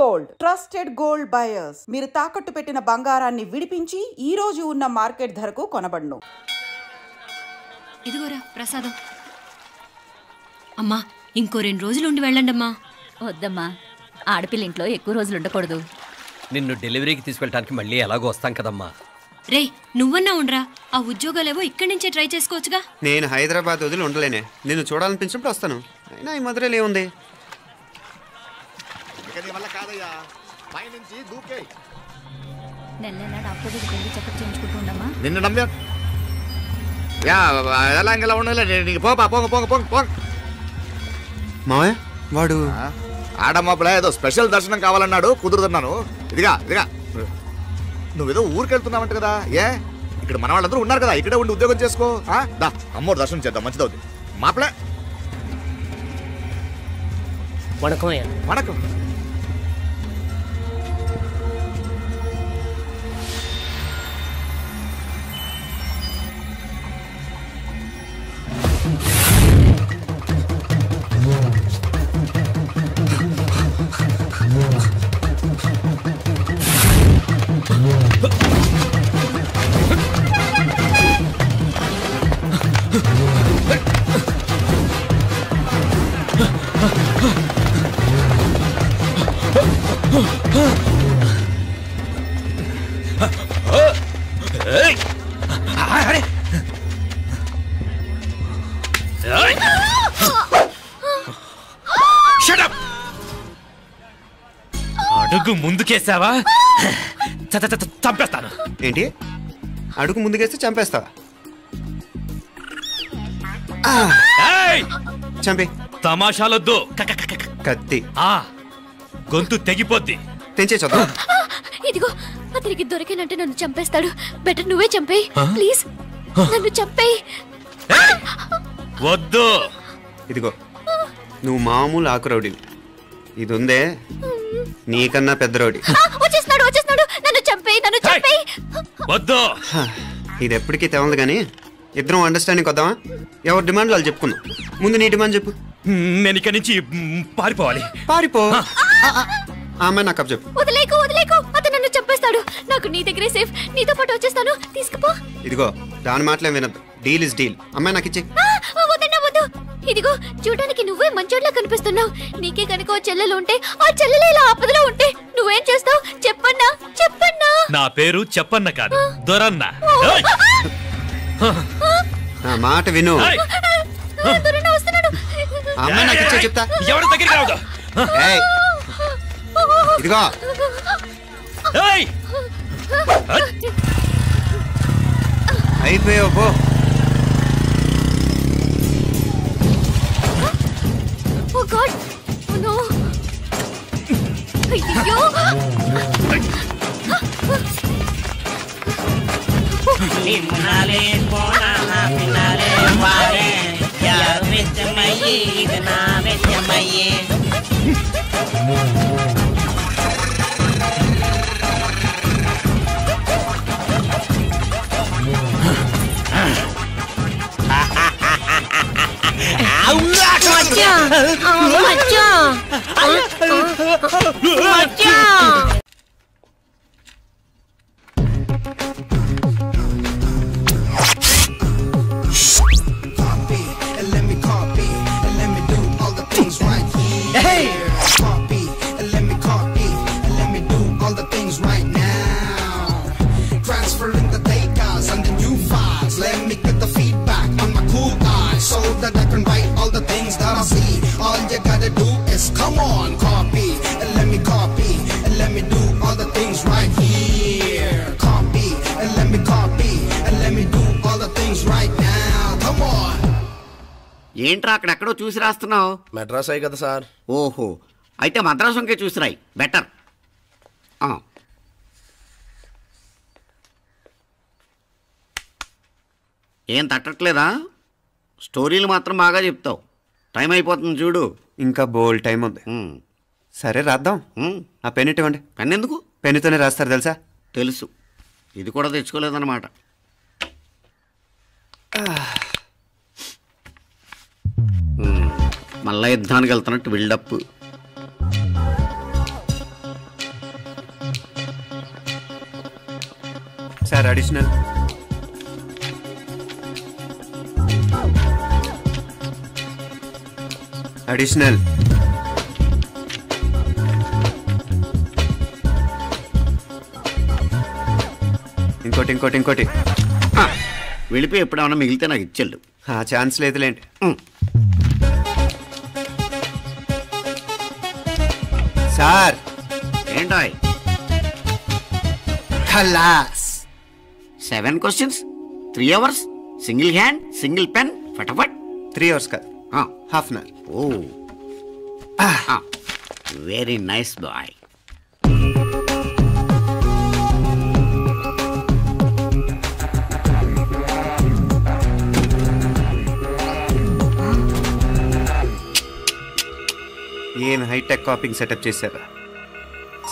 Gold, trusted gold buyers. మీరు తాకట్టు పెట్టిన బంగారాన్ని విడిపించి ఈ రోజు ఉన్న మార్కెట్ ధరకు కొనబడును. ఇదిగోరా ప్రసాదం. అమ్మా ఇంకో 2 రోజులు ఉండి వెళ్ళండమ్మా. వద్దమ్మా, ఆడపిల్ల ఇంట్లో ఎక్కువ రోజులు ఉండకూడదు. నిన్ను డెలివరీకి తీసుకెళ్ళడానికి మళ్ళీ ఎలాగో వస్తాం కదమ్మా. రే నువ్వన్నా ఉండరా, ఆ ఉద్యోగాలేవో ఇక్కడి నుంచే ట్రై చేసుకోవచ్చుగా. నేను హైదరాబాద్ వదిలి ఉండలేనే, నిన్ను చూడాలనిపించినప్పుడు వస్తాను. అయినా ఈ మధురలో ఏముంది? నెల డాక్టర్ దగ్గరికి వెళ్ళి చెకప్ చేయించుకుంటూ ఉండమ్మా. నిన్ను నమ్మా ఎలా ఇంకెలా ఉండలే. పోంగ మావయ్య వాడు ఆడమ్మప్పుడే ఏదో స్పెషల్ దర్శనం కావాలన్నాడు, కుదురుతున్నాను. ఇదిగా నువ్వేదో ఊరికెళ్తున్నావంట కదా. ఇక్కడ మన వాళ్ళందరూ ఉన్నారు కదా, ఇక్కడే ఉండి ఉద్యోగం చేసుకో. దా అమ్మోడు దర్శనం చేద్దాం, మంచిదవుతుంది. మాపలే వణకం. అడుగు ముందుకేసావా చంపేస్తాను. ఏంటి అడుగు ముందుకేస్తే చంపేస్తావా? చంపే. తమాషాలొద్దు. కత్తి గొంతు తెగిపోద్ది. తెంచే చూద్దాం. ఇదిగో అతనికి దొరికినంటే నన్ను చంపేస్తాడు. బెటర్ నువ్వే చంపేయి ప్లీజ్, నన్ను చంపేయి. వద్దు. ఇదిగో నువ్వు మామూలు ఆకు రౌడీని, ఇది ఉందే నీకన్నా పెద్ద రౌడీ. వచ్చేస్తున్నాడు నన్ను చంపేయి. వద్దు. ఇది ఎప్పటికీ తెవలదు కానీ ఇద్దరం అండర్స్టాండింగ్ వద్దామా? ఎవరి డిమాండ్ వాళ్ళు చెప్పుకుందాం. ముందు నీ డిమాండ్ చెప్పు. నేను ఇక్కడి నుంచి పారిపోవాలి. పారిపో. అమ్మాయి నాకు అప్ చెప్పు. వదిలేకు అతను నన్ను చంపేస్తాడు. నాకు నీ దగ్గరే సేఫ్, నీతో పాటు వచ్చేస్తాను, తీసుకుపో. ఇదిగో దాని మాటలే వినద్దు. Deal is deal. అమ్మాయి నాకు ఇచ్చే. వద్దు. ఇదిగో చూడడానికి నువ్వే మంచోడ్లా కనిపిస్తున్నావు. నీకే కనుక చెల్లెలు ఉంటే, ఆ చెల్లెలు ఇలా ఆపదలో ఉంటే నువ్వేం చేస్తావు చెప్పన్నా? నా పేరు చెప్పన్న కాదు, దొరన్న. నా మాట విను. అమ్మాయి నాకు ఇచ్చే చెప్తా. ఎవరి దగ్గరికి రావద్దు. ఇదిగో అయిపోయావు పో. Oh God! Oh no! అయ్యో! నిన్నాలే పోనా పిన్నాలే వారే యా వెచ్చమయ్యే ఇది నా వెచ్చమయ్యే. ఏంట్రా అక్కడెక్కడో చూసి రాస్తున్నావు? మెడ్రాస్ అయ్యి కదా సార్. ఓహో, అయితే మద్రాసు ఇంకే చూసి రాయి, బెటర్. ఏం తట్టట్లేదా? స్టోరీలు మాత్రం బాగా చెప్తావు. టైం అయిపోతుంది చూడు. ఇంకా బోల్ టైం ఉంది. సరే రాద్దాం. ఆ పెన్ ఇవ్వండి. పెన్ ఎందుకు? పెన్నుతోనే రాస్తారు తెలుసా? తెలుసు. ఇది కూడా తెచ్చుకోలేదన్నమాట. మళ్ళా యుద్ధానికి వెళ్తున్నట్టు బిల్డప్. Sir additional. అడిషనల్. ఇంకోటి ఇంకోటి ఇంకోటి. వెళ్ళిపోయి ఎప్పుడేమన్నా మిగిలితే నాకు ఇచ్చెళ్ళు. ఛాన్స్ లేదులేండి. సార్ ఏంటాయ్? ఖలాస్. 7 questions, 3 hours, single hand, single pen, ఫటాఫట్. 3 hours కాదు, half an hour. Oh very nice boy. ఏం హైటెక్ కాపింగ్ సెటప్ చేశారా?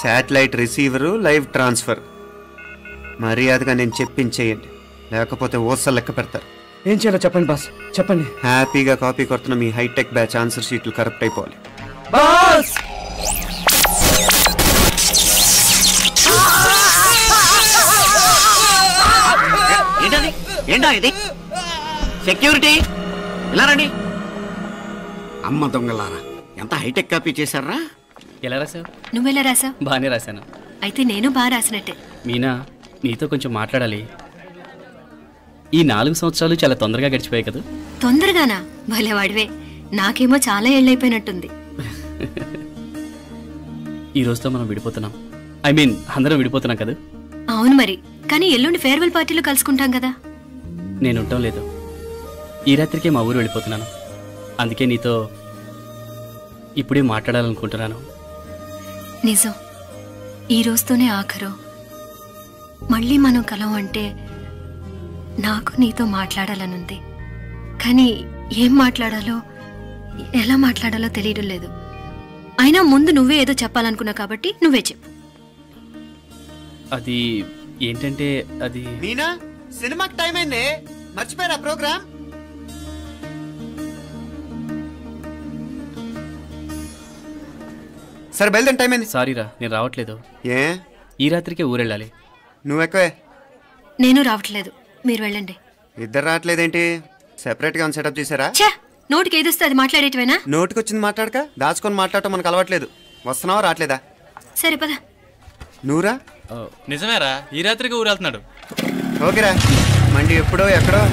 Satellite receiver, live transfer. మర్యాదగా నేను చెప్పించేయండి, లేకపోతే ఓసలు లెక్క పెడతారు. ఏం చేయాలో చెప్పండి బాస్, చెప్పండి. హ్యాపీగా కాపీ కొడుతున్న మీ హైటెక్ బ్యాచ్ ఆన్సర్ షీట్లు కరెక్ట్ అయిపోవాలి. బాస్ ఏంటది? ఏంటా ఇది? సెక్యూరిటీ ఇలా రండి. అమ్మ దొంగలారా, ఎంత హైటెక్ కాపీ చేశారా? ఎలా రాసావు? నువ్వెలా రాసావు? బాగానే రాశాను. అయితే నేను బాగా రాసినట్టే. మీనా, నీతో కొంచెం మాట్లాడాలి. ఈ 4 సంవత్సరాలు చాలా తొందరగా గడిచిపోయాయి కదా? తొందరగానా? భలే వాడివే. నాకేమో చాలా ఏళ్ళైపోయినట్టుంది. ఈ రోజుతో మనం విడిపోతున్నాం. ఐ మీన్ అందరం విడిపోతున్నాం కదా? అవును మరి, కానీ ఎల్లుండి ఫేర్వెల్ పార్టీలో కలుసుకుంటాం కదా. నేను ఉండటం లేదు. ఈ రాత్రికే మా ఊరు వెళ్ళిపోతున్నాను. అందుకే నీతో ఇప్పుడే మాట్లాడాలనుకుంటున్నాను. నిజం, ఈ రోజుతోనే ఆఖరు. మళ్ళీ మనం కలం అంటే నాకు నీతో మాట్లాడాలనుంది. కానీ ఏం మాట్లాడాలో, ఎలా మాట్లాడాలో తెలియడం లేదు. అయినా ముందు నువ్వే ఏదో చెప్పాలనుకున్నావు కాబట్టి నువ్వే చెప్పు. అది ఏంటంటే అది మీనా, సినిమాకి టైం అయింది, మర్చిపోయారా ప్రోగ్రామ్? సరే బయలుదేరి, టైం అయింది. సారీరా, నేను రావట్లేదు. ఏ? ఈ రాత్రికే ఊరెళ్ళాలి. నువ్వు ఎక్కువే. నేను రావట్లేదు, మీరు వెళ్ళండి. ఇద్దరు రావట్లేదేంటి? సెపరేట్ గా సెటప్ చేశారా? ఛే, నోటికి ఏదొస్తే అది మాట్లాడేటివేనా? నోటికి వచ్చింది మాట్లాడక దాచుకొని మాట్లాడటం మనకు అలవాట్లేదు. వస్తున్నావా రావట్లేదా? సరే పద. నువ్వురా? నిజమేరా, ఈ రాత్రికి ఊరు వెళ్తున్నాడు. ఓకేరా, మండి ఎప్పుడో ఎక్కడో.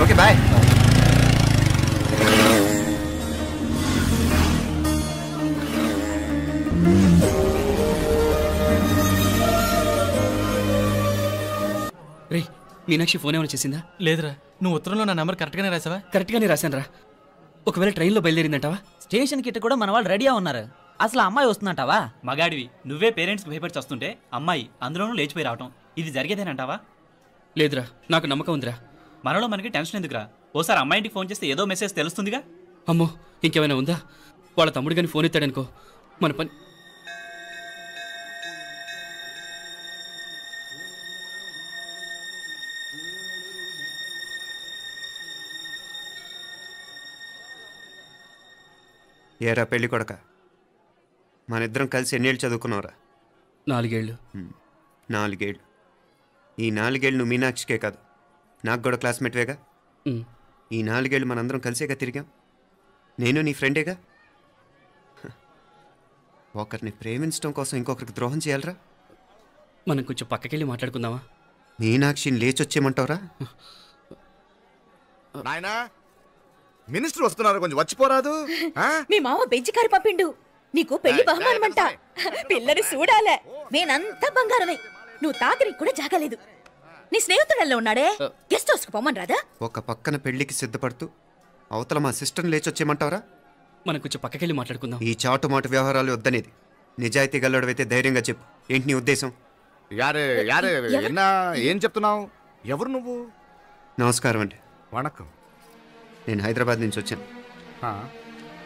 Okay bye. రే, మీనాక్షి ఫోన్ ఏమైనా చేసిందా? లేదురా, నువ్వు ఉత్తరంలో నా నెంబర్ కరెక్ట్గానే రాసావా? కరెక్ట్గానే రాశాను రా. ఒకవేళ ట్రైన్లో బయలుదేరిందంటావా? స్టేషన్ కిட்ட కూడా మన వాళ్ళు రెడీగా ఉన్నారు. అసలు అమ్మాయి వస్తుందంటావా? మగాడివి నువ్వే పేరెంట్స్కి భయపడి వస్తుంటే అమ్మాయి అందులోనూ లేచిపోయి రావటం ఇది జరిగేదేనంటావా? లేదురా, నాకు నమ్మకం ఉందిరా. మనలో మనకి టెన్షన్ ఎందుకురా? ఓసారి అమ్మాయి ఇంటికి ఫోన్ చేస్తే ఏదో మెసేజ్ తెలుస్తుందిగా. అమ్మో, ఇంకేమైనా ఉందా? వాళ్ళ తమ్ముడు కానీ ఫోన్ ఎత్తాడనుకో, మన పని. ఏరా పెళ్ళి కొడక, మన ఇద్దరం కలిసి ఎన్నేళ్ళు చదువుకున్నావురా? 4 ఏళ్ళు. 4 ఏళ్ళు. ఈ 4 ఏళ్ళు నువ్వు మీనాక్షికే కాదు, నాకు కూడా క్లాస్మేట్వేగా. ఈ 4 ఏళ్ళు మనందరం కలిసేగా తిరిగాం. నేను నీ ఫ్రెండేగా. ఒకరిని ప్రేమించడం కోసం ఇంకొకరికి ద్రోహం చేయాలరా? మనం కొంచెం పక్కకెళ్ళి మాట్లాడుకుందామా? మీనాక్షిని లేచొచ్చేయమంటావురా? నాయనా, మినిస్టర్ వస్తున్నారు, కొంచెం వచ్చిపోరాదు. మీ మామ బెంచికారు పంపిండు, నీకు పెళ్లి బహుమానమంట. పిల్లని చూడాలే, నేనంతా బంగారమే. నువ్వు తాకరికి కూడా జాగలేదు. నీ స్నేహితుడల్లో ఉన్నాడే, గెస్ట్ హౌస్ కు పొమ్మని రాదా? ఒక పక్కన పెళ్లికి సిద్ధపడుతూ అవతల మా సిస్టర్ని లేచొచ్చేయమంటావరా? మనం కొంచెం పక్కకెళ్ళి మాట్లాడుకుందాం. ఈ చాటు మాట వ్యవహారాలు వద్దనేది. నిజాయితీ గల్లడవైతే ధైర్యంగా చెప్పు, ఏంటి నీ ఉద్దేశం? యారే యారే, ఎన్నా ఏం చెప్తున్నావు? ఎవరు నువ్వు? నమస్కారం అండి. వణకం. నేను హైదరాబాద్ నుంచి వచ్చాను.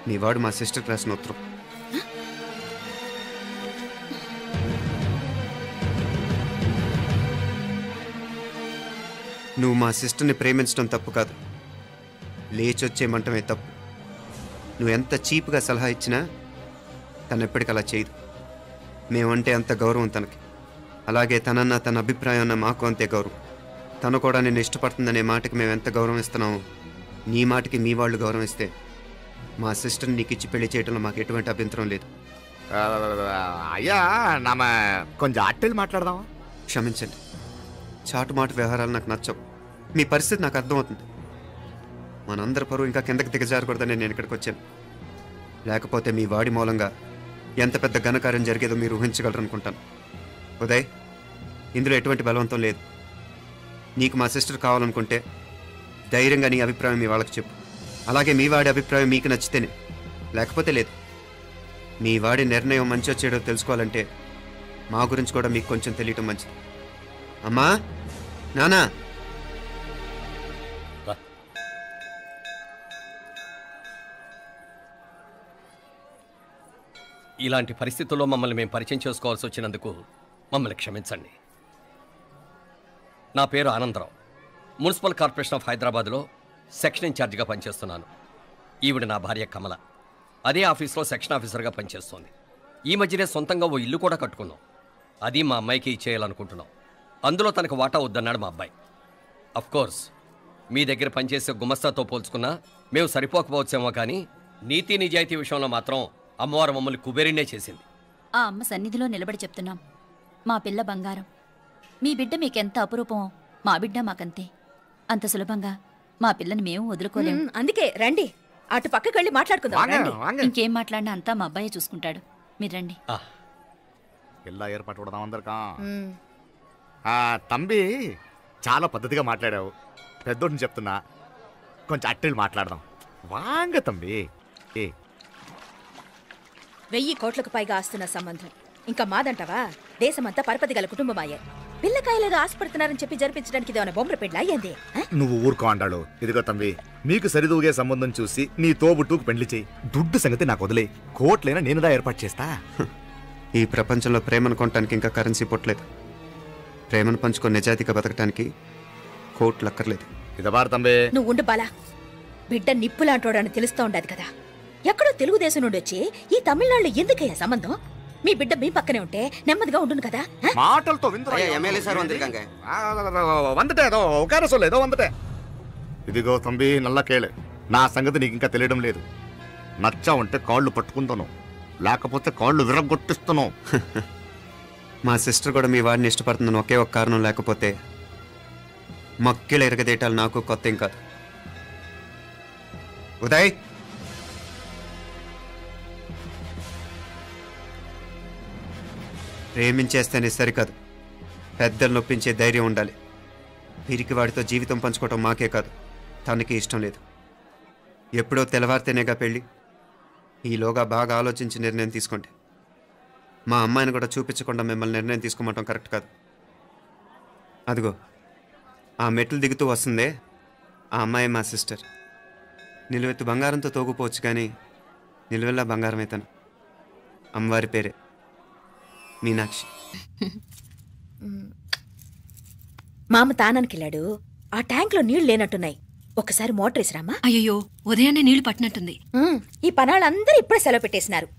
మీ వాడు మా సిస్టర్కి రాసిన ఉత్తరం. నువ్వు మా సిస్టర్ని ప్రేమించడం తప్పు కాదు, లేచొచ్చేయమంటమే తప్పు. నువ్వు ఎంత చీప్గా సలహా ఇచ్చినా తను ఎప్పటికీ అలా చేయదు. మేమంటే అంత గౌరవం తనకి, అలాగే తనన్న తన అభిప్రాయం అన్న మాకు అంతే గౌరవం. తను కూడా నిన్ను ఇష్టపడుతుందనే మాటకి మేము ఎంత గౌరవం ఇస్తున్నామో నీ మాటకి మీ వాళ్ళు గౌరవం ఇస్తే మా సిస్టర్ని నీకు ఇచ్చి పెళ్లి చేయడంలో మాకు ఎటువంటి అభ్యంతరం లేదు. అయ్యా నామ కొంచెం అట్టెళ్ళి మాట్లాడదామా? క్షమించండి, చాటుమాటు వ్యవహారాలు నాకు నచ్చవు. మీ పరిస్థితి నాకు అర్థమవుతుంది. మనందరి పరువు ఇంకా కిందకి దిగజారకూడదని నేను ఇక్కడికి వచ్చాను. లేకపోతే మీ వాడి మూలంగా ఎంత పెద్ద ఘనకార్యం జరిగేదో మీరు ఊహించగలరు అనుకుంటాను. ఉదయ్, ఇందులో ఎటువంటి బలవంతం లేదు. నీకు మా సిస్టర్ కావాలనుకుంటే ధైర్యంగా నీ అభిప్రాయం మీ వాళ్ళకి చెప్పు. అలాగే మీ వాడి అభిప్రాయం మీకు నచ్చితేనే, లేకపోతే లేదు. మీ వాడి నిర్ణయం మంచి వచ్చేయడో తెలుసుకోవాలంటే మా గురించి కూడా మీకు కొంచెం తెలియటం మంచిది. అమ్మా, నానా, ఇలాంటి పరిస్థితుల్లో మమ్మల్ని మేము పరిచయం చేసుకోవాల్సి వచ్చినందుకు మమ్మల్ని క్షమించండి. నా పేరు ఆనందరావు. మున్సిపల్ కార్పొరేషన్ ఆఫ్ హైదరాబాద్లో సెక్షన్ ఇన్ఛార్జిగా పనిచేస్తున్నాను. ఈవిడ నా భార్య కమల. అదే ఆఫీస్లో సెక్షన్ ఆఫీసర్గా పనిచేస్తోంది. ఈ మధ్యనే సొంతంగా ఓ ఇల్లు కూడా కట్టుకున్నాం. అది మా అమ్మాయికి ఇచ్చేయాలనుకుంటున్నాం. అందులో తనకు వాటా వద్దన్నాడు మా అబ్బాయి. అఫ్కోర్స్ మీ దగ్గర పనిచేసే గుమస్తాతో పోల్చుకున్నా మేము సరిపోకపోవచ్చేమో, కానీ నీతి నిజాయితీ విషయంలో మాత్రం అమ్మవారు మమ్మల్ని కుబేరినే చేసింది. ఆ అమ్మ సన్నిధిలో నిలబడి చెప్తున్నాం, మా పిల్ల బంగారం. మీ బిడ్డ మీకెంత అపురూపమో మా బిడ్డ మాకంతే. అంత సులభంగా మా పిల్లని మేము వదులుకోలేము. అందుకే రండి, అటు పక్కకి వెళ్ళి మాట్లాడుకుందాం. రండి. ఇంకేం మాట్లాడినా అంతా మా అబ్బాయి చూసుకుంటాడు. మీరు రండి. ఎలా ఏర్పాటు కొడదాం అందరికా. తంబి, చాలా పద్ధతిగా మాట్లాడావు. పెద్దోడిని చెప్తున్నా, కొంచెం అట్టెళ్ళి మాట్లాడదాం. వాంగ తంబి. 1000 కోట్లకు పైగా ఆస్తున్న సంబంధం ఇంకా మాదంటావా? దేశమంతా పరపతి గల కుటుంబమాయే. పిల్లకాయలేదో ఆశపడుతున్నారని చెప్పి జరిపించడానికి ఇదేమైనా బొమ్మర పెళ్ళి అయ్యింది? నువ్వు ఊరుకో అంటాడు. ఇదిగో తంబి, మీకు సరిదూగే సంబంధం చూసి నీ తోబుట్టుకు పెళ్లి చేయి. దుడ్డు సంగతి నాకు వదిలే. కోట్లైనా నేనుదా ఏర్పాటు చేస్తా. ఈ ప్రపంచంలో ప్రేమను కొనటానికి ఇంకా కరెన్సీ పుట్టలేదు. ప్రేమను పంచుకొని నిజాయితీగా బతకటానికి కోట్లు అక్కర్లేదు. ఇదబారు తంబి. నువ్వు ఉండు బాలా. బిడ్డ నిప్పులాంటోడని తెలుస్తూ ఉండదు కదా. ఎక్కడో తెలుగుదేశం నుండి వచ్చి ఈ తమిళనాడులో ఎందుకయ్యా సంబంధం? మీ బిడ్డ మీ పక్కనే ఉంటే నెమ్మదిగా ఉండును కదా. మాటలతో ఇదిగో తంబి, నల్ల కేళే. నా సంగతి నీకు ఇంకా తెలియడం లేదు. నచ్చా ఉంటే కాళ్ళు పట్టుకుంటాను, లేకపోతే కాళ్ళు విరగొట్టిస్తాను. మా సిస్టర్ కూడా మీ వాడిని ఇష్టపడుతుందని ఒకే ఒక కారణం లేకపోతే మక్కిళ్ళ ఎరగదేటాలు నాకు కొత్త ఏం కాదు. ఉదయ్, ప్రేమించేస్తేనే సరికాదు, పెద్దలు నొప్పించే ధైర్యం ఉండాలి. వీరికి వాడితో జీవితం పంచుకోవటం మాకే కాదు, తనకి ఇష్టం లేదు. ఎప్పుడో తెల్లవారితేనేగా పెళ్ళి. ఈలోగా బాగా ఆలోచించి నిర్ణయం తీసుకోండి. మా అమ్మాయిని కూడా చూపించకుండా మిమ్మల్ని నిర్ణయం తీసుకోమంటాం కరెక్ట్ కాదు. అదిగో ఆ మెట్లు దిగుతూ వస్తుందే, ఆ అమ్మాయి మా సిస్టర్. నిలువెత్తు బంగారంతో తోగుపోవచ్చు, కానీ నిలువెల్లా బంగారం అవుతాను. అమ్మవారి పేరే మీనాక్షి. మామ తానానికి వెళ్ళాడు. ఆ ట్యాంక్ లో నీళ్లు లేనట్టున్నాయి. ఒకసారి మోటార్ వేసిరామా? అయ్యో, ఉదయాన్నే నీళ్లు పట్టినట్టుంది. ఈ పనాళ్ళందరూ ఇప్పుడే సెలవు పెట్టేసినారు.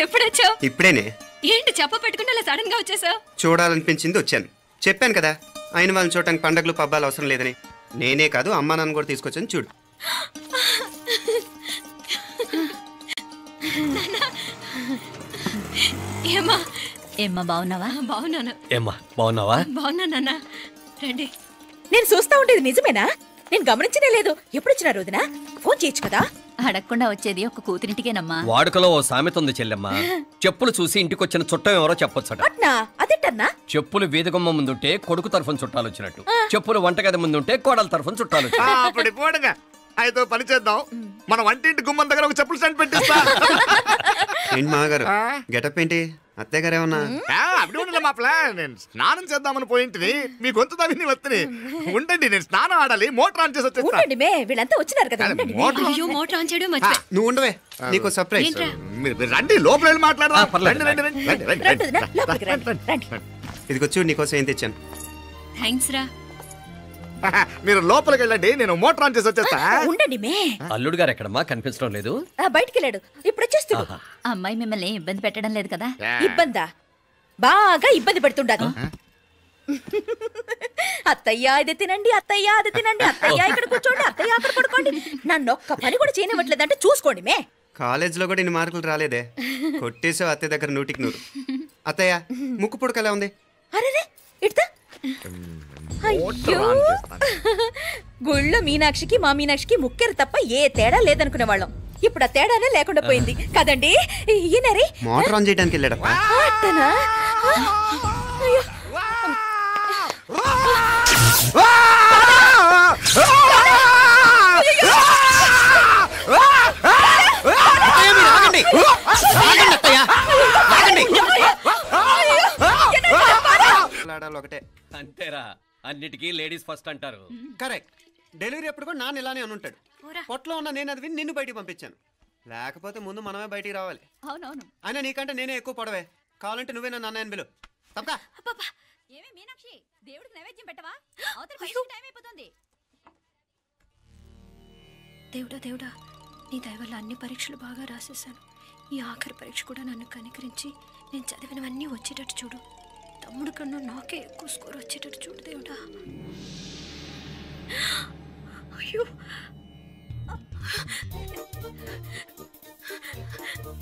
ఎప్పుడొచ్చావు? ఇప్పుడేనే. ఏంటి చెప్ప పెట్టుకుంటే అలా సడన్ గా వచ్చేసావు? చూడాలనిపించింది వచ్చాను. చెప్పాను కదా, ఆయన వాళ్ళని చూడటానికి పండగలు పబ్బాలు అవసరం లేదని. నేనే కాదు, అమ్మా నాన్న కూడా తీసుకొచ్చాను. చూడు. ఏమ్మా ఏమ్మా బాగున్నావా? బాగున్నాను. ఏమ్మా బాగున్నావా? బాగున్నా నాన్న. రండి. నేను చూస్తా ఉండేది నిజమేనా? నేను గమనించనే లేదు. ఎప్పుడొచ్చినా రోజున ఫోన్ చేయొచ్చు కదా. అడగకుండా వచ్చేది ఒక కూతురింటికేనమ్మా. వాడుకలో ఓ సామెత ఉంది చెల్లెమ్మ. చెప్పులు చూసి ఇంటికొచ్చిన చుట్టం ఎవరో చెప్పొచ్చట. అదేటన్నా? చెప్పులు వీధగుమ్మ ముందుంటే కొడుకు తరఫున చుట్టాలు వచ్చినట్టు, చెప్పులు వంటగది ముందుంటే కోడల తరఫున చుట్టాలు వచ్చినట్టు. అయితే పని చేద్దాం, మన వంటింటి గుమ్మం దగ్గర ఒక చెప్పులు స్టాండ్ పెట్టిస్తా. ఏంటి మామగారు గెటప్ ఏంటి? అత్తయ్య గారు ఏమన్నా? అప్పుడు ఉండలే మా ప్లాన్. నేను స్నానం చేద్దామని పోయింటిని, మీ గొంతు తవ్వి వస్తుంది. ఉండండి, నేను స్నానం ఆడాలి, మోటార్ ఆన్ చేసి వచ్చేస్తా. వీళ్ళంతా వచ్చినారు కదా. మోటార్ ఆన్ చేయడం మర్చిపోయా. నువ్వు ఉండవే, నీకు సర్ప్రైజ్. మీరు రండి, లోపల వెళ్ళి మాట్లాడదాం. ఇదిగో చూడు, నీకోసం ఏం తెచ్చాను. థ్యాంక్స్ రా. మీరు లోపలికి వెళ్ళండి, నేను మోటార్ ఆన్ చేసి వచ్చేస్తా. ఉండండి మే. అల్లుడు గారు ఎక్కడమ్మా? కనిపించడం లేదు. బయటికి వెళ్ళాడు, ఇప్పుడు వచ్చేస్తాడు. అమ్మాయి మిమ్మల్ని ఇబ్బంది పెట్టడం లేదు కదా? ఇబ్బందా? బాగా ఇబ్బంది పెడుతుండదు. అత్తయ్య ఇది తినండి, అత్తయ్య అది తినండి, అత్తయ్య ఇక్కడ కూర్చోండి, అత్తయ్య అక్కడ పడుకోండి. నన్ను ఒక్క పని కూడా చేయనివ్వట్లేదంటే చూసుకోండి మే. కాలేజీలో కూడా ఇన్ని మార్కులు రాలేదే, కొట్టేసావు అత్తయ్య దగ్గర 100కి 100. అత్తయ్య ముక్కు పుడక ఎలా ఉంది? అరే ఇడతా. గుళ్ళో మీనాక్షికి మా మీనాక్షికి ముక్కెరు తప్ప ఏ తేడా లేదనుకునే వాళ్ళం. ఇప్పుడు ఆ తేడానే లేకుండా పోయింది కదండి. ఈయనరే మోటార్ ఆన్ చేయడానికి వెళ్ళాడు. ఒకటే అంతేరా, అన్నిటికీ లేడీస్ ఫస్ట్ అంటారు. కరెక్ట్. డెలివరీ అప్పుడు కూడా నాన్న ఇలానే అని ఉంటాడు. పొట్టలో ఉన్న నేను అది విని నిన్ను బయటికి పంపించాను. లేకపోతే ముందు మనమే బయటికి రావాలి. అవునవును. అయినా నీకంటే నేనే ఎక్కువ పొడవే. కావాలంటే నువ్వే నన్ను అన్నయ్యని పిలు. తప్పకా. ఏమే మీనాక్షి, దేవుడికి నైవేద్యం పెట్టవా? టైం అయిపోతుంది. దేవుడా దేవుడా, నీ దయ వల్ల అన్ని పరీక్షలు బాగా రాసేసాను. ఈ ఆఖరి పరీక్ష కూడా నన్ను కనికరించి నేను చదివినవన్నీ వచ్చేటట్టు చూడు. తమ్ముడు కన్నా నాకే ఎక్కువ స్కోర్ వచ్చేటట్టు చూడు దేవుడా. అయ్యో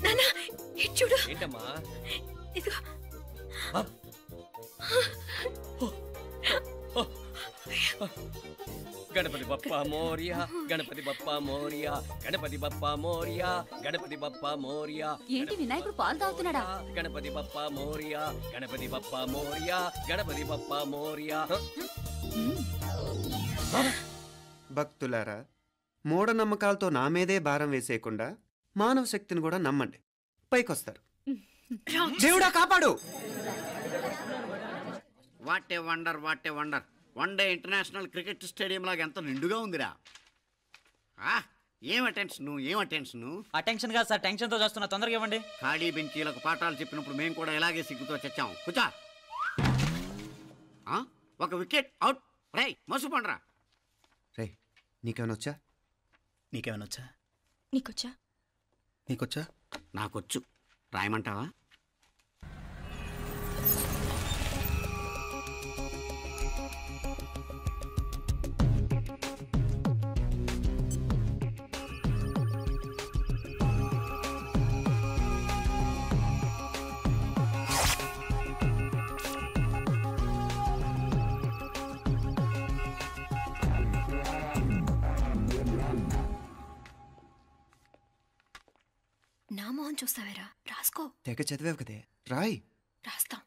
నాన్న, ఇది చూడు. ఏంటమ్మా? ఇదిగో. గణపతి బప్పా మోరియా, గణపతి బప్పా మోరియా, గణపతి బప్పా మోరియా, గణపతి బప్పా మోరియా. ఏంటి వినాయకుడు పాలు తాగుతున్నాడా? గణపతి బప్పా మోరియా, గణపతి బప్పా మోరియా, గణపతి బప్పా మోరియా. భక్తులారా, మూఢనమ్మకాలతో నా మీదే భారం వేసేయకుండా మానవ శక్తిని కూడా నమ్మండి, పైకొస్తారు. దేవుడా కాపాడు. What a wonder, what a wonder. One day international cricket stadium లాగా ఎంత నిండుగా ఉందిరా. ఏం అటెన్షన్, ఏం అటెన్షన్. అటెన్షన్ కాదు సార్, టెన్షన్తో చేస్తున్నా, తొందరగా ఇవ్వండి. ఖాళీ బెంచీలకు పాఠాలు చెప్పినప్పుడు మేము కూడా ఇలాగే సిగ్గుతో చచ్చాం. కూర్చో. ఒక వికెట్ అవుట్. రే మసు పండ్రా. రే నీకేమైనా వచ్చా? నీకేమైనా వచ్చా? నీకొచ్చా? నీకొచ్చా? నాకొచ్చు. రాయమంటావా? నా మోహన్ చూస్తావేరా, రాసుకో. తెగ చదివావు కదే, రాయ్. రాస్తాం.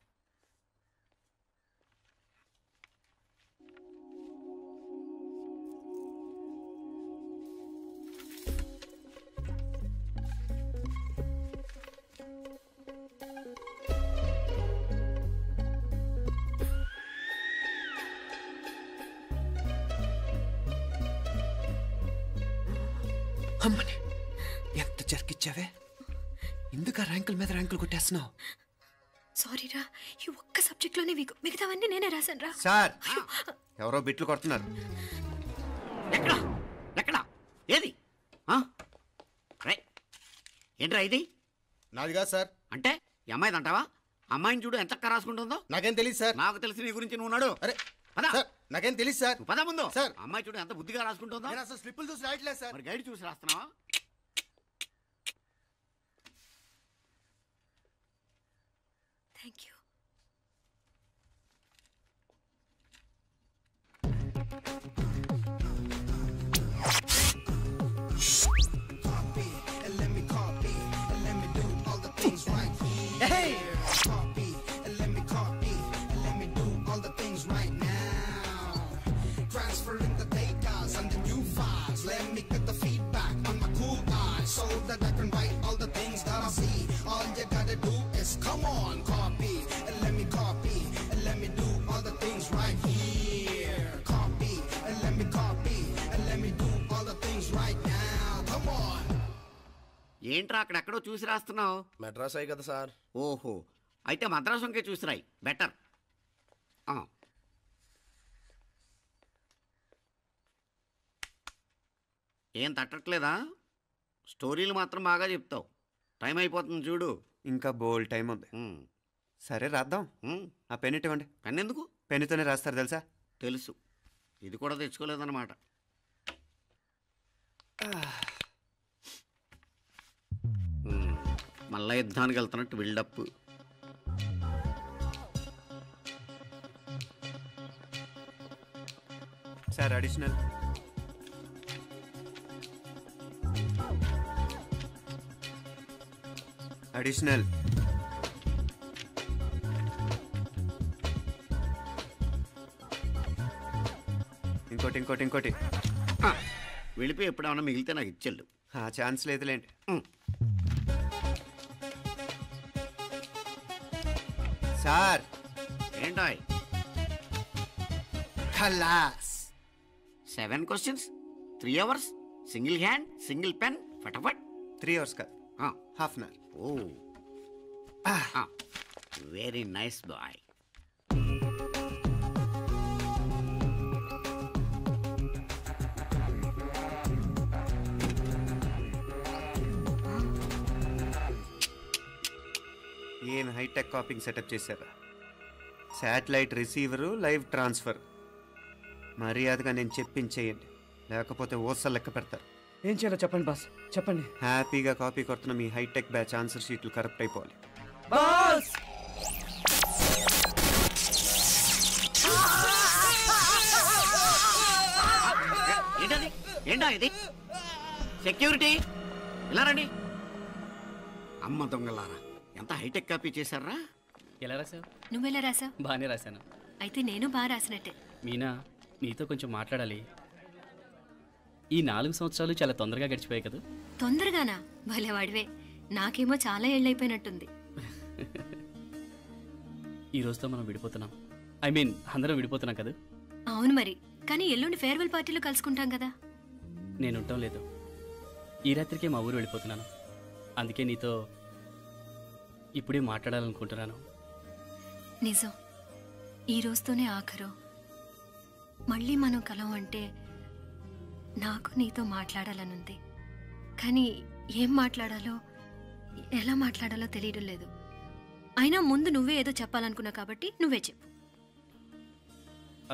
అమ్మని ఎంత జరికిచ్చావే. ఎందుకు ర్యాంకుల మీద ర్యాంకులు కొట్టేస్తున్నావు? సారీరా, ఈ ఒక్క సబ్జెక్ట్లోనే మిగతావన్నీ నేనే రాశాను రా. సార్, ఎవరో బిట్లు కొడుతున్నారు. ఎక్కడ? ఏది? ఏంట్రా ఇది? నాది కాదు సార్. అంటే ఈ అమ్మాయిది అంటావా? అమ్మాయిని చూడు ఎంత రాసుకుంటుందో. నాకేం తెలియదు సార్. నాకు తెలిసి నీ గురించి నువ్వు నాడు. అరే నాకేం తెలియదు సార్. పద ముందు. సార్, అమ్మాయి చూడు ఎంత బుద్ధిగా రాసుకుంటుందో. నేను అసలు స్లిప్పులు చూసి రాయట్లేదు సార్. మరి గైడ్ చూసి రాస్తున్నావా? Thank you. Transferring the data and the new files. Let me right here. Copy and let me copy and let me do all the things right now. Come on. ఏంట్రా అక్కడెక్కడో చూసి రాస్తున్నావు? మెడ్రాస్ అయ్యి కదా sir. ఓహో, అయితే మద్రాసు వంకే చూసి రాయి, బెటర్. ఏం తట్టట్లేదా? స్టోరీలు మాత్రం బాగా చెప్తావు. టైం అయిపోతుంది చూడు. ఇంకా బోల్ టైం ఉంది. సరే రాద్దాం. ఆ పెన్ ఇవ్వండి. పెన్ ఎందుకు? పెన్నుతోనే రాస్తారు తెలుసా? తెలుసు. ఇది కూడా తెచ్చుకోలేదన్నమాట. మళ్ళా యుద్ధానికి వెళ్తున్నట్టు బిల్డప్. Sir additional. అడిషనల్. ఇంకోటి ఇంకోటి ఇంకోటి. వెళ్ళిపోయి ఎప్పుడేమన్నా మిగిలితే నాకు ఇచ్చెళ్ళు. ఛాన్స్ లేదులేండి. సార్ ఏంటాయ్? ఖలాస్. 7 questions, 3 hours, single hand, single pen, ఫటాఫట్. 3 hours కాదు, half an hour. Oh, very nice boy. ఏం హైటెక్ కాపింగ్ సెటప్ చేశారా? Satellite receiver, live transfer. మర్యాదగా నేను చెప్పించేయండి, లేకపోతే ఓసలు లెక్క పెడతారు. ఏం చేయాలో చెప్పండి బాస్, చెప్పండి. హ్యాపీగా కాపీ కొడుతున్న మీ హైటెక్ బ్యాచ్ ఆన్సర్ షీట్లు కరెక్ట్ అయిపోవాలి. బాస్ ఏంటది? ఏంటా ఇది? సెక్యూరిటీ ఇలా రండి. అమ్మ దొంగలారా, ఎంత హైటెక్ కాపీ చేశారా? ఎలా రాసావు? నువ్వెలా రాసావు? బాగానే రాశాను. అయితే నేను బాగా రాసినట్టే. మీనా, నీతో కొంచెం మాట్లాడాలి. ఈ 4 సంవత్సరాలు చాలా తొందరగా గడిచిపోయాయి కదా? తొందరగానా? భలేవాడివే. నాకేమో చాలా ఏళ్ళైపోయినట్టుంది. ఈ రోజుతో మనం విడిపోతున్నాం. ఐ మీన్ అందరం విడిపోతున్నాం కదా? అవును మరి, కానీ ఎల్లుండి ఫేర్వెల్ పార్టీలో కలుసుకుంటాం కదా. నేను ఉండటం లేదు. ఈ రాత్రికే మా ఊరు వెళ్ళిపోతున్నాను. అందుకే నీతో ఇప్పుడే మాట్లాడాలనుకుంటున్నాను. నిజం, ఈ రోజుతోనే ఆఖరు. మళ్ళీ మనం కలం అంటే నాకు నీతో మాట్లాడాలనుంది. కానీ ఏం మాట్లాడాలో, ఎలా మాట్లాడాలో తెలియడం లేదు. అయినా ముందు నువ్వే ఏదో చెప్పాలనుకున్నావు కాబట్టి నువ్వే చెప్పు.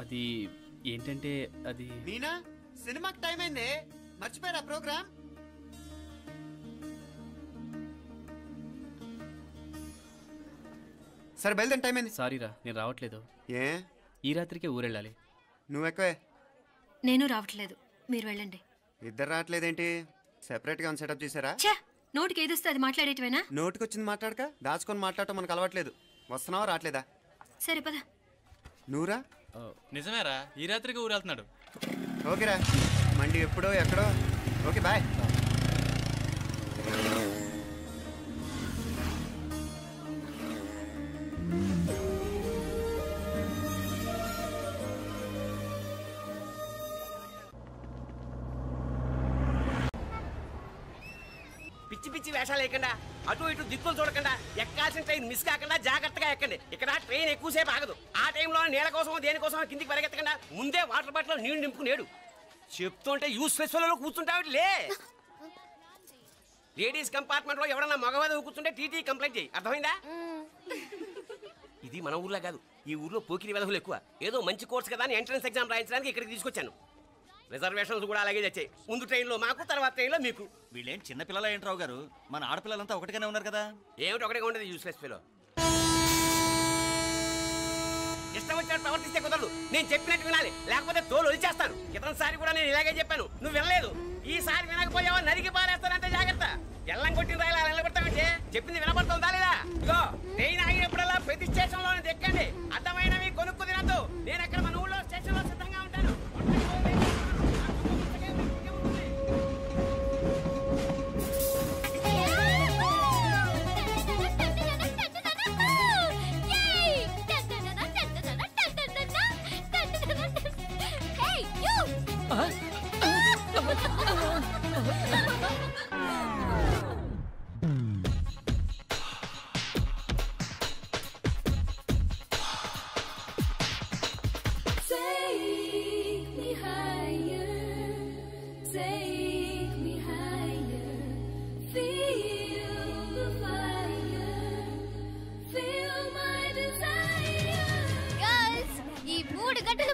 అది ఏంటంటే అది మీనా, సినిమాకి టైం అయింది, మర్చిపోయారా ప్రోగ్రామ్? సరే బయలుదేరి, టైం అయింది. సారీరా, నేను రావట్లేదు. ఏ? ఈ రాత్రికే ఊరెళ్ళాలి. నువ్వెక్కువే. నేను రావట్లేదు, మీరు వెళ్ళండి. ఇద్దరు రావట్లేదేంటి? సెపరేట్ గా సెటప్ చేశారా? నోటికి ఏదొస్తే అది మాట్లాడేటివేనా? నోటికి వచ్చింది మాట్లాడక దాచుకొని మాట్లాడటం మనకు అలవాట్లేదు. వస్తున్నావా రావట్లేదా? సరే పద. నువ్వురా. నిజమేరా, ఈ రాత్రికి ఊరు వెళ్తున్నాడు. ఓకేరా, మండి ఎప్పుడో ఎక్కడో. Okay bye. పిచ్చి పిచ్చి వేషాలు వేయకుండా, అటు ఇటు దిక్కులు చూడకుండా, ఎక్కాల్సిన ట్రైన్ మిస్ కాకుండా జాగ్రత్తగా ఎక్కండి. ఇక్కడ ట్రైన్ ఎక్కువసేపు ఆగదు. ఆ టైంలో నీళ్ళ కోసం దేనికోసం కిందికి పరిగెత్తకుండా ముందే వాటర్ బాటిల్ నీళ్లు నింపుకునేడు. చెప్తుంటే యూస్లెస్ లో కూర్చుంటావు. లే, లేడీస్ కంపార్ట్మెంట్ లో ఎవడన్నా మగవాది కూర్చుంటే టీటీ కంప్లైంట్ చేయి. అర్థమైందా? ఇది మన ఊర్లో కాదు, ఈ ఊర్లో పోకిరి వెధవులు ఎక్కువ. ఏదో మంచి కోర్స్ కదా అని ఎంట్రన్స్ ఎగ్జామ్ రాయించడానికి ఇక్కడికి తీసుకొచ్చాను. రిజర్వేషన్స్ కూడా అలాగే వచ్చాయి. ముందు ట్రైన్లో మాకు, తర్వాత ట్రైన్లో మీకు. వీళ్ళేం చిన్నపిల్లల ఏంట్రావు గారు, మన ఆడపిల్లలంతా ఒకటిగానే ఉన్నారు కదా. ఏమిటి ఒకటిగా ఉండదు యూస్లెస్ ఫెలో. ఇష్టం వచ్చినట్టు ప్రవర్తిస్తే కుదరదు. నేను చెప్పినట్టు వినాలి, లేకపోతే తోలు వదిలేస్తాను. ఇతనిసారి కూడా నేను ఇలాగే చెప్పాను, నువ్వు వినలేదు. ఈసారి వినకపోయావా నరికి పారేస్తానంటే జాగ్రత్త. ఎల్లం కొట్టిన రాయలు అలా నిలబడతామంటే చెప్పింది వినపడుతుందా లేదా? ఇగో ట్రైన్ ఆగినప్పుడల్లా ప్రతి స్టేషన్ లో ఎక్కండి. అర్థమైనవి కొనుక్కు తినద్దు. నేను అక్కడ మన ఊళ్ళో స్టేషన్ లో సిద్ధంగా ఉంటాను.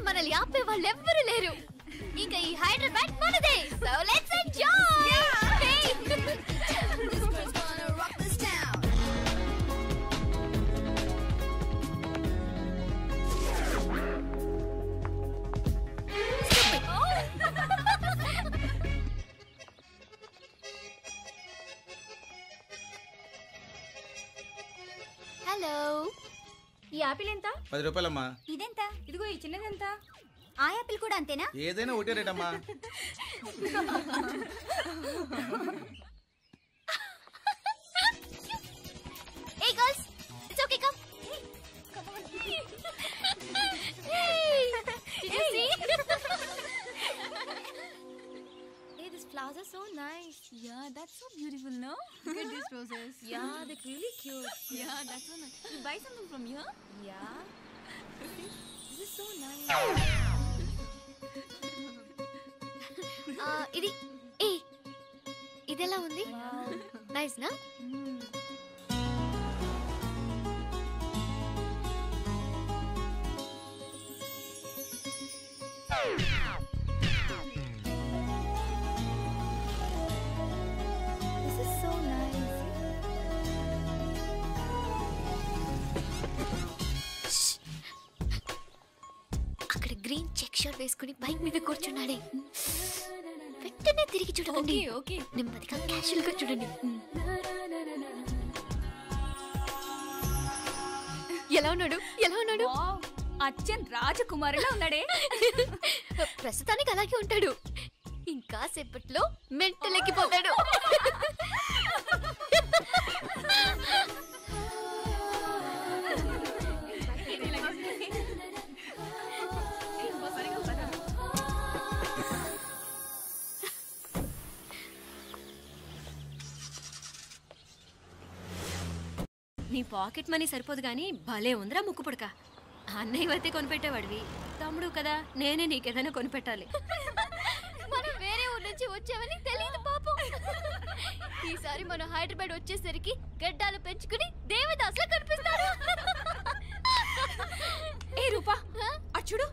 మనల్ని ఆపే వాళ్ళు ఎవ్వరు లేరు. ఇంకా ఈ హైదరాబాద్ మనదే. So let's enjoy. హలో, ఈ యాపిల్ ఎంత? 10 రూపాయలమ్మా. ఇదెంత? ఇదిగో ఈ చిన్నది ఎంత? ఆ యాపిల్ కూడా అంతేనా? ఏదైనా ఒకటే రేట్ అమ్మా. Hey girls, it's okay, come. Come on. Hey, did you see? Hey, these flowers are so nice. Yeah, that's so beautiful, no? Look at these roses. Yeah, they're really cute. Yeah, that's so nice. You buy something from here? Yeah. This is so nice. ఇది ఏ ఇదెలా ఉంది? Nice నా? This is so nice. అక్కడ green check shirt వేసుకుని bike మీద కూర్చున్నాడే. వెంటనే తిరిగి చూడకండి. ఓకే నెమ్మదిగా క్యాషువల్ గా చూడండి. ఎలా ఉన్నాడు? ఎలా ఉన్నాడు? అచ్చన్ రాజకుమారిలా ఉన్నాడే. ప్రస్తుతానికి అలాగే ఉంటాడు. ఇంకా సేపట్లో మెంటల్ ఎక్కిపోతాడు. నీ పాకెట్ మనీ సరిపోదు కానీ భలే ఉందిరా ముక్కు పుడక. అన్నయ్య అయితే కొనిపెట్టేవాడివి, తమ్ముడు కదా నేనే నీకేదైనా కొనిపెట్టాలి. మనం వేరే ఊరు నుంచి వచ్చామని తెలియదు పాపం. ఈసారి మనం హైదరాబాద్ వచ్చేసరికి గడ్డాలు పెంచుకుని దేవదాసులా కనిపిస్తారు. ఏ రూపా అచ్చుడు.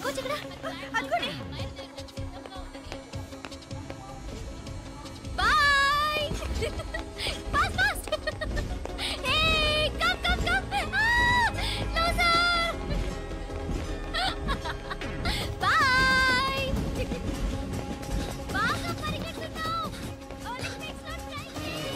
కోచ్ ఇక్కడ అనుకోండి. Boy. Fast fast. Hey come come come. No sir. Boy. బాగా పరిగెడుతున్నావు. ఒలింపిక్స్ లో ట్రై చేయి.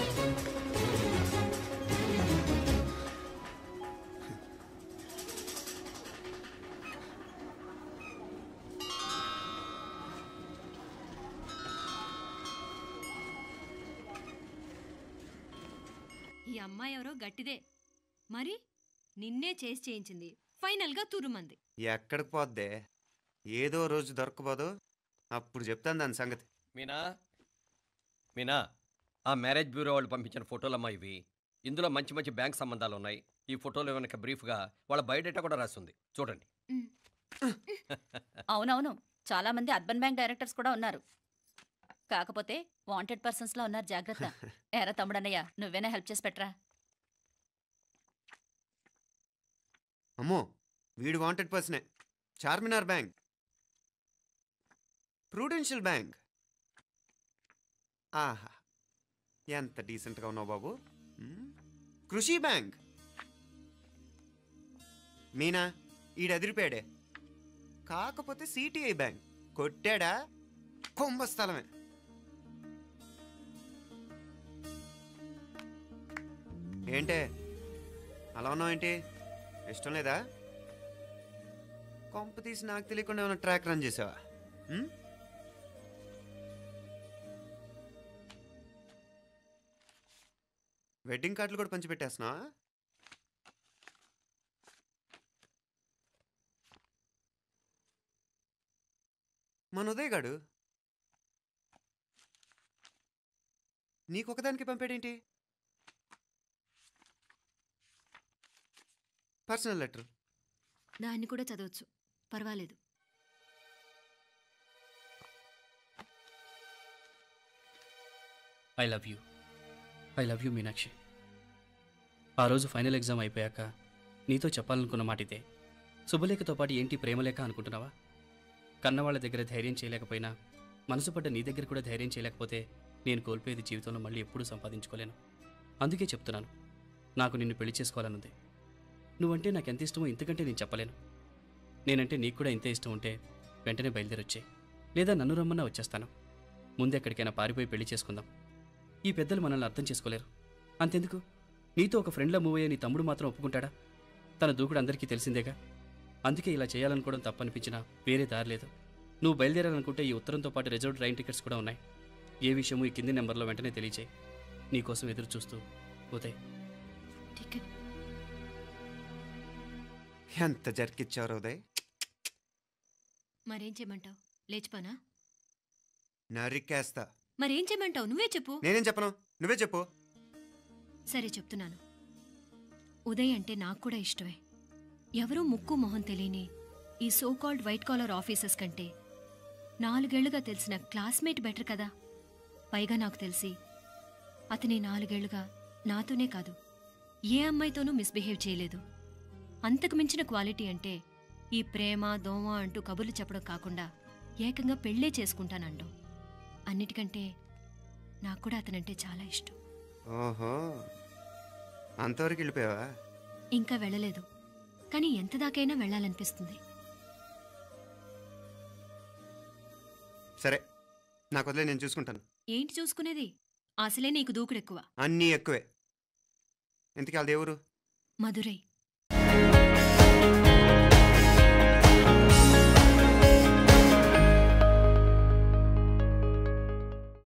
ఈ అమ్మాయి ఎవరో గట్టిదే, మరి నిన్నే చేసి చేయించింది, ఫైనల్గా తురుమంది. ఎక్కడికి పోద్దే? ఏదో రోజు దొరకబోదు, అప్పుడు చెప్తాను దాని సంగతి. మీనా మీనా, ఆ మ్యారేజ్ బ్యూరో వాళ్ళు పంపించిన ఫోటోలమ్మా ఇవి. ఇందులో మంచి మంచి బ్యాంక్ సంబంధాలు ఉన్నాయి. ఈ ఫోటోలో వెనక బ్రీఫ్గా వాళ్ళ బయోడేటా కూడా రాస్తుంది, చూడండి. అవునవును, చాలా మంది అర్బన్ బ్యాంక్ డైరెక్టర్స్ కూడా ఉన్నారు. కాకపోతే వాంటెడ్ పర్సన్స్ లా ఉన్నారు, జాగ్రత్త. ఎరా తమ్ముడన్నయ్య, నువ్వేనా హెల్ప్ చేసి పెట్టరా. అమ్మో, వీడు వాంటెడ్ పర్సనే. Charminar bank, prudential bank. ఆహా, ఎంత డీసెంట్గా ఉన్నావు బాబు. కృషి బ్యాంక్. మీనా, ఈడదిరిపాడే. కాకపోతే సిటిఐ బ్యాంక్ కొట్టాడా కుంభస్థలమే. ఏంటే అలా ఉన్నావు? ఏంటి ఇష్టం లేదా? కొంప తీసి నాకు తెలియకుండా ఏమైనా ట్రాక్ రన్ చేసావా? వెడ్డింగ్ కార్డులు కూడా పంచిపెట్టేస్తున్నావా? మన ఉదయ్ గాడు నీకొకదానికి పంపాడేంటి? Personal letter. దాన్ని కూడా చదవచ్చు, పర్వాలేదు. I love you Meenakshi. ఆ రోజు ఫైనల్ ఎగ్జామ్ అయిపోయాక నీతో చెప్పాలనుకున్న మాట ఇదే. శుభలేఖతో పాటు ఏంటి ప్రేమలేఖ అనుకుంటున్నావా? కన్నవాళ్ళ దగ్గర ధైర్యం చేయలేకపోయినా మనసు పడ్డ నీ దగ్గర కూడా ధైర్యం చేయలేకపోతే నేను కోల్పోయేది జీవితంలో మళ్ళీ ఎప్పుడూ సంపాదించుకోలేను. అందుకే చెప్తున్నాను, నాకు నిన్ను పెళ్లి చేసుకోవాలనుంది. నువ్వంటే నాకు ఎంత ఇష్టమో ఇంతకంటే నేను చెప్పలేను. నేనంటే నీకు కూడా ఇంతే ఇష్టం ఉంటే వెంటనే బయలుదేరొచ్చాయి, లేదా నన్ను రమ్మన్నా వచ్చేస్తాను. ముందు ఎక్కడికైనా పారిపోయి పెళ్లి చేసుకుందాం. ఈ పెద్దలు మనల్ని అర్థం చేసుకోలేరు. అంతెందుకు, నీతో ఒక ఫ్రెండ్లా మూవ్ అయ్యే నీ తమ్ముడు మాత్రం ఒప్పుకుంటాడా? తన దూకుడు అందరికీ తెలిసిందేగా. అందుకే ఇలా చేయాలనుకోవడం తప్పనిపించినా వేరే దారి లేదు. నువ్వు బయలుదేరాలనుకుంటే ఈ ఉత్తరంతో పాటు రిజర్వ్ ట్రైన్ టికెట్స్ కూడా ఉన్నాయి. ఏ విషయమూ ఈ కింది నెంబర్లో వెంటనే తెలియచేయి. నీకోసం ఎదురు చూస్తూ ఉదయ్. ఎంత జరికిచ్చారు ఉదయ్. మరేం చేయమంటావు? లేచిపోనా? నరికేస్తా. మరేం చేయమంటావు? నువ్వే చెప్పు. నేనేం చెప్పను, నువ్వే చెప్పు. సరే చెప్తున్నాను. ఉదయ్ అంటే నాకు కూడా ఇష్టమే. ఎవరూ ముక్కు మొహం తెలియని ఈ సోకాల్డ్ వైట్ కాలర్ ఆఫీసర్స్ కంటే 4 ఏళ్లుగా తెలిసిన క్లాస్మేట్ బెటర్ కదా. పైగా నాకు తెలిసి అతని 4 ఏళ్లుగా నాతోనే కాదు ఏ అమ్మాయితోనూ మిస్బిహేవ్ చేయలేదు. అంతకు మించిన క్వాలిటీ అంటే ఈ ప్రేమ దోమ అంటూ కబుర్లు చెప్పడం కాకుండా ఏకంగా పెళ్ళే చేసుకుంటానండం. అన్నిటికంటే నాకు కూడా అతనంటే చాలా ఇష్టం. ఓహో, అంతవరకు వెళ్ళిపోయావా? ఇంకా వెళ్ళలేదు, కానీ ఎంత దాకైనా వెళ్ళాలనిపిస్తుంది. సరే, నాకు వదిలే, నేను చూసుకుంటాను. ఏంటి చూసుకునేది? అసలే నీకు దూకుడెక్కువ. అన్నీ ఎక్కువే. ఇంతకీ వాళ్ళ దేవురు? మధురై.